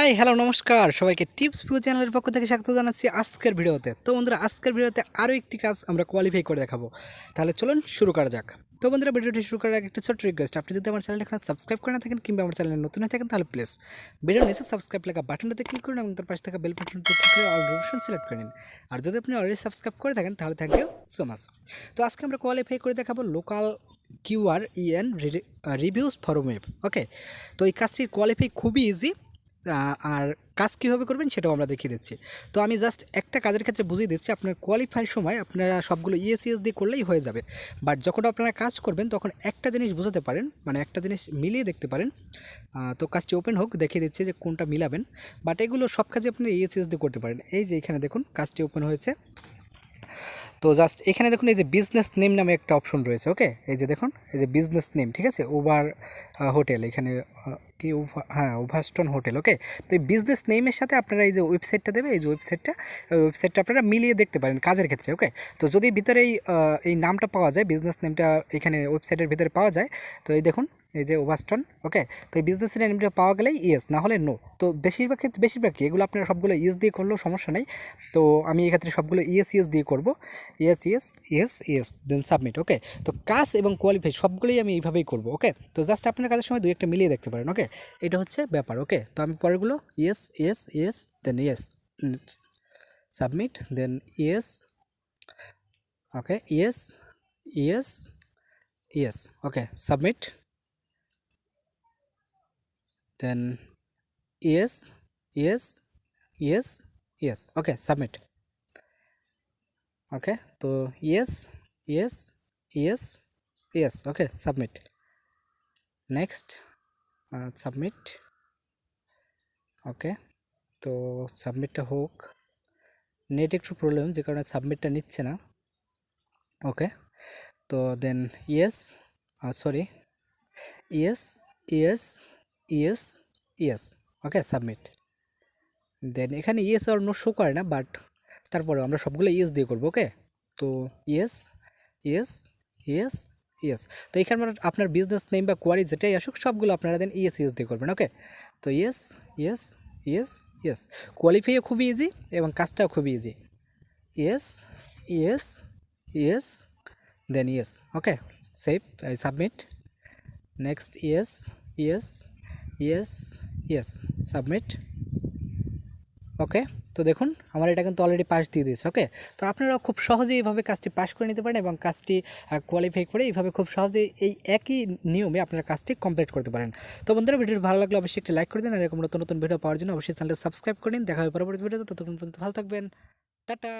Hi hello নমস্কার সবাইকে tips view চ্যানেলের পক্ষ থেকে স্বাগত জানাচ্ছি আজকের ভিডিওতে। তো বন্ধুরা, আজকের ভিডিওতে আরও একটি কাজ আমরা কোয়ালিফাই করে দেখাবো। তাহলে চলুন শুরু করা যাক। তো বন্ধুরা, ভিডিওটি শুরু করার আগে একটা ছোট্ট রিকোয়েস্ট, আপনি যদি আমার চ্যানেলটা এখন সাবস্ক্রাইব করে না থাকেন কিংবা আমার চ্যানেলে নতুন হয়ে থাকেন তাহলে প্লিজ ভিডিওর নিচে সাবস্ক্রাইব লেখা বাটনটাতে ক্লিক করুন এবং তার পাশে থাকা বেল বাটনটি ক্লিক করে অল অপশন সিলেক্ট করে নিন। আর যদি আপনি অলরেডি সাবস্ক্রাইব করে থাকেন তাহলে থ্যাংক ইউ সো মাচ। তো আজকে আমরা কোয়ালিফাই করে দেখাবো local QREN reviews for web. Okay, তো এই কাজটির কোয়ালিফাই খুবই ইজি, আর কাজ কীভাবে করবেন সেটাও আমরা দেখিয়ে দিচ্ছি। তো আমি জাস্ট একটা কাজের ক্ষেত্রে বুঝিয়ে দিচ্ছি, আপনার কোয়ালিফাইয়ের সময় আপনারা সবগুলো ইএসইএস দিয়ে করলেই হয়ে যাবে, বাট যখন আপনারা কাজ করবেন তখন একটা জিনিস বোঝাতে পারেন, মানে একটা জিনিস মিলিয়ে দেখতে পারেন। তো কাজটি ওপেন হোক, দেখিয়ে দিচ্ছি যে কোনটা মিলাবেন। বাট এগুলো সব কাজে আপনারা ইএসইএস দিয়ে করতে পারেন। এই যে এখানে দেখুন কাজটি ওপেন হয়েছে। তো জাস্ট এখানে দেখুন এই যে বিজনেস নেম নামে একটা অপশন রয়েছে। ওকে, এই যে দেখুন এই যে বিজনেস নেম, ঠিক আছে, ওভার হোটেল, এখানে কি ওভারস্টোন হোটেল। ওকে, তো এই বিজনেস নেমের সাথে আপনারা এই যে ওয়েবসাইটটা দেবে, এই যে ওয়েবসাইটটা আপনারা মিলিয়ে দেখতে পারেন কাজের ক্ষেত্রে। ওকে, তো যদি ভিতরে এই নামটা পাওয়া যায়, বিজনেস নেমটা এখানে ওয়েবসাইটের ভিতরে পাওয়া যায়, তো এই দেখুন এই যে ওভারস্টোন। ওকে, তো এই বিজনেস নেমটা পাওয়া গেলেই ইয়েস, না হলে নো। তো বেশিরভাগ কি এগুলো আপনারা সবগুলো ইয়েস দিয়ে করলেও সমস্যা নেই। তো আমি এক্ষেত্রে সবগুলো ইয়েস দিয়ে করব। ইয়েস দেন সাবমিট। ওকে, তো কাজ এবং কোয়ালিফাই সবগুলোই আমি এইভাবেই করব। ওকে, তো জাস্ট আপনার কাজের সময় দুই একটা মিলিয়ে দেখতে পারেন। ওকে, এটা হচ্ছে ব্যাপার। ওকে, তো আমি পরেরগুলো yes then yes submit then yes. Okay, yes okay submit then yes okay submit. Okay, তো yes okay submit. Next submit. Okay, তো সাবমিটটা হোক। নেট একটু প্রবলেম, যে কারণে সাবমিটটা নিচ্ছে না। ওকে, তো দেন ইয়েস ইয়েস ওকে সাবমিট। দেন এখানে ইয়েস আর নো শো করে না, বাট তারপরে আমরা সবগুলো ইয়েস দিয়ে করবো। ওকে, তো ইয়েস ইয়েস ইয়েস। তো এখানে আপনার বিজনেস নেম বা কোয়ারি যেটাই আসুক সবগুলো আপনারা দেন ইয়েস দিয়ে করবেন। ওকে, তো ইয়েস কোয়ালিফাইও খুবই ইজি এবং কাজটাও খুবই easy. Yes then yes. Okay, save submit. Next yes submit. Okay, তো দেখুন আমার এটা কিন্তু অলরেডি পাস দিয়ে দিয়েছে। ওকে, তো আপনারাও খুব সহজেই এইভাবে কাজটি পাস করে নিতে পারেন এবং কাজটি কোয়ালিফাই করে এইভাবে খুব সহজেই এই একই নিয়মে আপনারা কাজটি কমপ্লিট করতে পারেন। তো বন্ধুরা, ভিডিওটি ভালো লাগলে অবশ্যই একটি লাইক করে দিন, আর এরকম নতুন ভিডিও পাওয়ার জন্য অবশ্যই চ্যানেলটি সাবস্ক্রাইব করে নিন। দেখা হবে পরবর্তী ভিডিওতে, ততক্ষণ পর্যন্ত ভালো থাকবেন। টাটা।